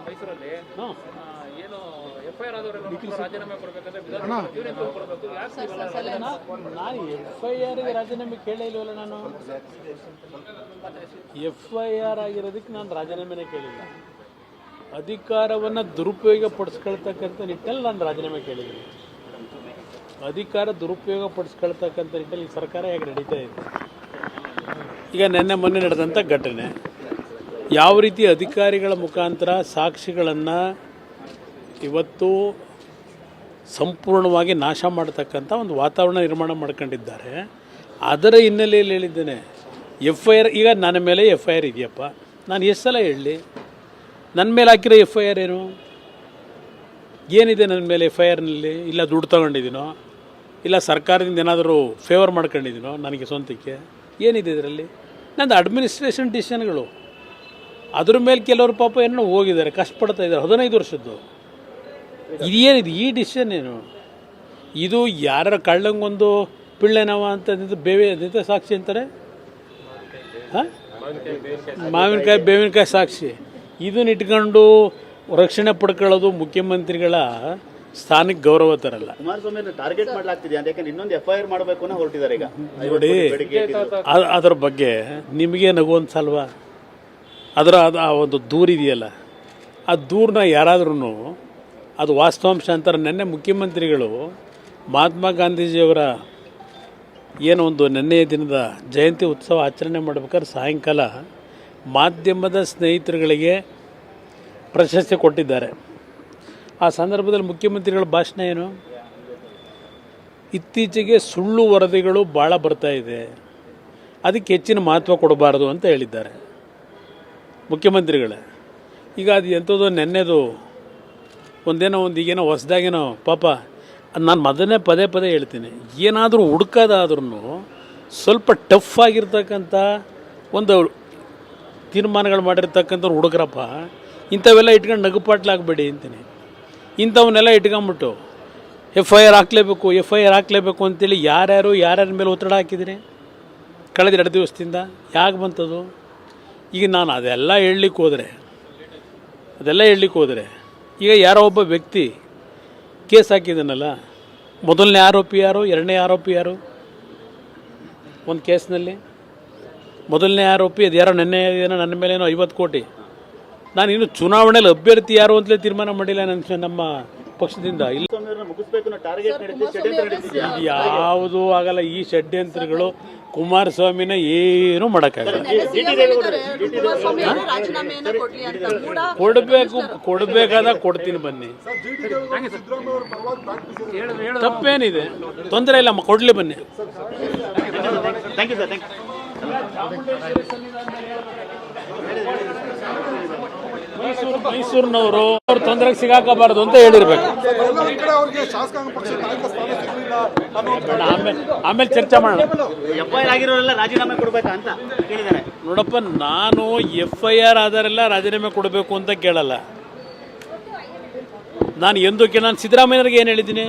ಮೈಸೂರಲ್ಲಿ ಏನು ಎಫ್ಐಆರ್ ಆದವರೆಲ್ಲ ರಾಜೀನಾಮೆ ಕೊಡಬೇಕಂದ್ರೆ ನಾನು ಎಫ್ಐಆರ್ಗೆ ರಾಜೀನಾಮೆ ಕೇಳೇ ಇಲ್ವಲ್ಲ. ನಾನು ಎಫ್ಐಆರ್ ಆಗಿರೋದಕ್ಕೆ ನಾನು ರಾಜೀನಾಮೆನೇ ಕೇಳಿಲ್ಲ. ಅಧಿಕಾರವನ್ನು ದುರುಪಯೋಗ ಪಡಿಸ್ಕೊಳ್ತಕ್ಕಂಥ ನಿಟ್ಟಲ್ಲಿ ನಾನು ರಾಜೀನಾಮೆ ಕೇಳಿದ್ದೀನಿ. ಅಧಿಕಾರ ದುರುಪಯೋಗ ಪಡಿಸ್ಕೊಳ್ತಕ್ಕಂಥ ನಿಟ್ಟಲ್ಲಿ ಸರ್ಕಾರ ಹೇಗೆ ನಡೀತಾ ಇದೆ. ಈಗ ನಿನ್ನೆ ಮೊನ್ನೆ ನಡೆದಂಥ ಘಟನೆ, ಯಾವ ರೀತಿ ಅಧಿಕಾರಿಗಳ ಮುಖಾಂತರ ಸಾಕ್ಷಿಗಳನ್ನು ಇವತ್ತು ಸಂಪೂರ್ಣವಾಗಿ ನಾಶ ಮಾಡತಕ್ಕಂಥ ಒಂದು ವಾತಾವರಣ ನಿರ್ಮಾಣ ಮಾಡ್ಕೊಂಡಿದ್ದಾರೆ. ಅದರ ಹಿನ್ನೆಲೆಯಲ್ಲಿ ಹೇಳಿದ್ದೇನೆ, ಎಫ್ಐಆರ್ ಈಗ ನನ್ನ ಮೇಲೆ ಎಫ್ಐಆರ್ ಇದೆಯಪ್ಪ, ನಾನು ಎಷ್ಟು ಸಲ ಹೇಳಲಿ, ನನ್ನ ಮೇಲೆ ಹಾಕಿರೋ ಎಫ್ಐಆರ್ ಏನಿದೆ ನನ್ನ ಮೇಲೆ ಎಫ್ಐಆರ್ನಲ್ಲಿ? ಇಲ್ಲ ದುಡ್ಡು ತೊಗೊಂಡಿದ್ದೀನೋ, ಇಲ್ಲ ಸರ್ಕಾರದಿಂದ ಏನಾದರೂ ಫೇವರ್ ಮಾಡ್ಕೊಂಡಿದ್ದೀನೋ ನನಗೆ ಸ್ವಂತಕ್ಕೆ? ಏನಿದೆ ಇದರಲ್ಲಿ? ನಂದು ಅಡ್ಮಿನಿಸ್ಟ್ರೇಷನ್ ಡಿಸಿಷನ್ಗಳು. ಅದ್ರ ಮೇಲೆ ಕೆಲವರು ಪಾಪ ಏನೋ ಹೋಗಿದ್ದಾರೆ, ಕಷ್ಟಪಡ್ತಾ ಇದ್ದಾರೆ, 15 ವರ್ಷದ್ದು. ಇದೇನಿದೆ ಈ ಡಿಸಿಷನ್ ಏನು? ಇದು ಯಾರ ಕಳ್ಳಂಗೊಂದು ಪಿಳ್ಳೆನವ ಅಂತ ಬೇವೆ ನಿಂತ ಸಾಕ್ಷಿ ಅಂತಾರೆ. ಹಾಂ, ಮಾವಿನಕಾಯಿ ಬೇವಿನಕಾಯಿ ಸಾಕ್ಷಿ. ಇದನ್ನ ಇಟ್ಕೊಂಡು ರಕ್ಷಣೆ ಪಡ್ಕೊಳ್ಳೋದು ಮುಖ್ಯಮಂತ್ರಿಗಳ ಸ್ಥಾನಕ್ಕೆ ಗೌರವ ತರಲ್ಲ. ಕುಮಾರಸ್ವಾಮಿ ಟಾರ್ಗೆಟ್ ಮಾಡಲಾಗ್ತಿದೆ ಅಂತ, ಯಾಕಂದ್ರೆ ಇನ್ನೊಂದು ಎಫ್ಐಆರ್ ಮಾಡಬೇಕು ಅನ್ನೋ ಹೊರಟಿದ್ದಾರೆ ಈಗ. ನೋಡಿ, ಅದರ ಬಗ್ಗೆ ನಿಮಗೆ ನಗುವಂತಲ್ವಾ? ಅದರ ಆ ಒಂದು ದೂರಿದೆಯಲ್ಲ, ಆ ದೂರನ್ನ ಯಾರಾದ್ರೂ ಅದು ವಾಸ್ತವಾಂಶ ಅಂತಾರೆ. ನೆನ್ನೆ ಮುಖ್ಯಮಂತ್ರಿಗಳು ಮಹಾತ್ಮ ಗಾಂಧೀಜಿಯವರ ಏನೋ ಒಂದು ನೆನ್ನೆಯ ದಿನದ ಜಯಂತಿ ಉತ್ಸವ ಆಚರಣೆ ಮಾಡ್ಬೇಕಾದ್ರೆ ಸಾಯಂಕಾಲ ಮಾಧ್ಯಮದ ಸ್ನೇಹಿತರುಗಳಿಗೆ ಪ್ರಶಸ್ತಿ ಕೊಟ್ಟಿದ್ದಾರೆ. ಆ ಸಂದರ್ಭದಲ್ಲಿ ಮುಖ್ಯಮಂತ್ರಿಗಳ ಭಾಷಣ ಏನು? ಇತ್ತೀಚೆಗೆ ಸುಳ್ಳು ವರದಿಗಳು ಭಾಳ ಬರ್ತಾ ಇದೆ, ಅದಕ್ಕೆ ಹೆಚ್ಚಿನ ಮಹತ್ವ ಕೊಡಬಾರ್ದು ಅಂತ ಹೇಳಿದ್ದಾರೆ ಮುಖ್ಯಮಂತ್ರಿಗಳೇ. ಈಗ ಅದು ಎಂಥದ್ದು ನೆನ್ನೆದು ಒಂದೇನೋ ಈಗೇನೋ ಹೊಸ್ದಾಗೇನೋ ಪಾಪ, ನಾನು ಮೊದಲನೇ ಪದೇ ಹೇಳ್ತೀನಿ, ಏನಾದರೂ ಹುಡ್ಕೋದಾದ್ರೂ ಸ್ವಲ್ಪ ಟಫ್ ಆಗಿರ್ತಕ್ಕಂಥ ಒಂದು ತೀರ್ಮಾನಗಳು ಮಾಡಿರ್ತಕ್ಕಂಥವ್ರು ಹುಡುಗ್ರಪ್ಪ. ಇಂಥವೆಲ್ಲ ಇಟ್ಕೊಂಡು ನಗುಪಾಟ್ಲಾಗಬೇಡಿ ಅಂತೀನಿ. ಇಂಥವನ್ನೆಲ್ಲ ಇಟ್ಕೊಂಬಿಟ್ಟು ಎಫ್ಐಆರ್ ಹಾಕಲೇಬೇಕು ಅಂತೇಳಿ ಯಾರ್ಯಾರ ಮೇಲೆ ಒತ್ತಡ ಹಾಕಿದ್ದೀನಿ ಕಳೆದ 2 ದಿವಸದಿಂದ. ಯಾಕೆ ಬಂತದು? ಈಗ ನಾನು ಅದೆಲ್ಲ ಹೇಳಲಿಕ್ಕೆ ಹೋದರೆ ಈಗ ಯಾರೋ ಒಬ್ಬ ವ್ಯಕ್ತಿ ಕೇಸ್ ಹಾಕಿದ್ದಾನಲ್ಲ, ಮೊದಲನೇ ಆರೋಪಿ ಯಾರು, ಎರಡನೇ ಆರೋಪಿ ಯಾರು? ಒಂದು ಕೇಸ್ನಲ್ಲಿ ಮೊದಲನೇ ಆರೋಪಿ ಅದು ಯಾರೋ ನೆನ್ನೆ ಏನೋ ನನ್ನ ಮೇಲೇನೋ 50 ಕೋಟಿ. ನಾನು ಇನ್ನು ಚುನಾವಣೆಯಲ್ಲಿ ಅಭ್ಯರ್ಥಿ ಯಾರು ಅಂತಲೇ ತೀರ್ಮಾನ ಮಾಡಿಲ್ಲ ನಮ್ಮ ಪಕ್ಷದಿಂದ. ಇಲ್ಲ, ಯಾವುದೂ ಆಗಲ್ಲ. ಈ ಷಡ್ಯಂತ್ರಗಳು ಕುಮಾರಸ್ವಾಮಿನ ಏನೂ ಮಾಡೋಕ್ಕಾಗಲ್ಲ. ಕೊಡಬೇಕಾದಾಗ ಕೊಡ್ತೀನಿ, ಬನ್ನಿ, ತಪ್ಪೇನಿದೆ, ತೊಂದರೆ ಇಲ್ಲ, ಕೊಡ್ಲಿ, ಬನ್ನಿ. ಮೈಸೂರಿನವರು ಅವ್ರ ತೊಂದರೆಗೆ ಸಿಗಾಕಬಾರದು ಅಂತ ಹೇಳಿರ್ಬೇಕು. ಆಮೇಲೆ ಚರ್ಚೆ ಮಾಡೋಣ. ರಾಜೀನಾಮೆ ಕೊಡಬೇಕಾ ಅಂತ ಕೇಳಿದ್ದಾರೆ. ನೋಡಪ್ಪ, ನಾನು ಎಫ್ಐಆರ್ ಆದರೆಲ್ಲ ರಾಜೀನಾಮೆ ಕೊಡಬೇಕು ಅಂತ ಕೇಳಲ್ಲ. ನಾನು ಸಿದ್ದರಾಮಯ್ಯವ್ರಿಗೆ ಏನು ಹೇಳಿದ್ದೀನಿ?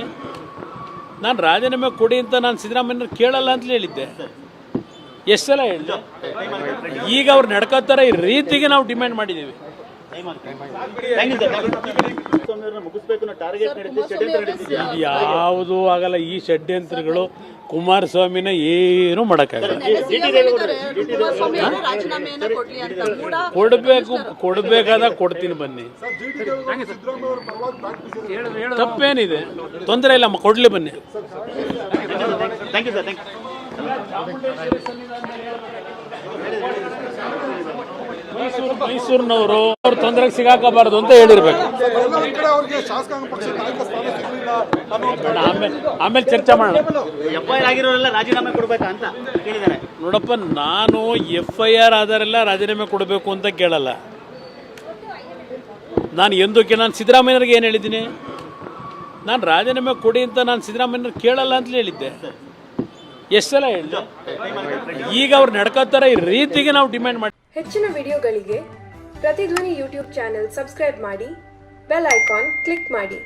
ನಾನು ರಾಜೀನಾಮೆ ಕೊಡಿ ಅಂತ ನಾನು ಸಿದ್ದರಾಮಯ್ಯವ್ರಿಗೆ ಕೇಳಲ್ಲ ಅಂತಲೇ ಹೇಳಿದ್ದೆ. ಎಷ್ಟು ಸಲ ಹೇಳಿದೆ? ಈಗ ಅವ್ರು ನಡ್ಕೋತಾರೆ ಈ ರೀತಿಗೆ ನಾವು ಡಿಮ್ಯಾಂಡ್ ಮಾಡಿದ್ದೀವಿ. ಯಾವುದೂ ಆಗಲ್ಲ. ಈ ಷಡ್ಯಂತ್ರಗಳು ಕುಮಾರಸ್ವಾಮಿನ ಏನೂ ಮಾಡೋಕ್ಕಾಗಲ್ಲ. ಕೊಡಬೇಕಾದಾಗ ಕೊಡ್ತೀನಿ, ಬನ್ನಿ, ತಪ್ಪೇನಿದೆ, ತೊಂದರೆ ಇಲ್ಲ, ಕೊಡ್ಲಿ, ಬನ್ನಿ. ಮೈಸೂರಿನವರು ಅವ್ರ ತೊಂದರೆಗೆ ಸಿಗಾಕಬಾರದು ಅಂತ ಹೇಳಿರ್ಬೇಕು. ಆಮೇಲೆ ಚರ್ಚೆ ಮಾಡೋಣ. ರಾಜೀನಾಮೆ ಕೊಡಬೇಕಾ ಅಂತ ಕೇಳಿದ್ದಾರೆ. ನೋಡಪ್ಪ, ನಾನು ಎಫ್ಐಆರ್ ಆದರೆಲ್ಲ ರಾಜೀನಾಮೆ ಕೊಡಬೇಕು ಅಂತ ಕೇಳಲ್ಲ. ನಾನು ಸಿದ್ದರಾಮಯ್ಯವ್ರಿಗೆ ಏನು ಹೇಳಿದ್ದೀನಿ? ನಾನು ರಾಜೀನಾಮೆ ಕೊಡಿ ಅಂತ ನಾನು ಸಿದ್ದರಾಮಯ್ಯವ್ರಿಗೆ ಕೇಳಲ್ಲ ಅಂತಲೇ ಹೇಳಿದ್ದೆ. ಎಷ್ಟು ಸಲ ಹೇಳಿದೆ? ಈಗ ಅವ್ರು ನಡ್ಕೋತಾರೆ ಈ ರೀತಿಗೆ ನಾವು ಡಿಮ್ಯಾಂಡ್ ಮಾಡಿ. ಹೆಚ್ಚಿನ ವಿಡಿಯೋಗಳಿಗೆ ಪ್ರತಿಧ್ವನಿ ಯೂಟ್ಯೂಬ್ ಚಾನೆಲ್ ಸಬ್ಸ್ಕ್ರೈಬ್ ಮಾಡಿ, ಬೆಲ್ ಐಕಾನ್ ಕ್ಲಿಕ್ ಮಾಡಿ.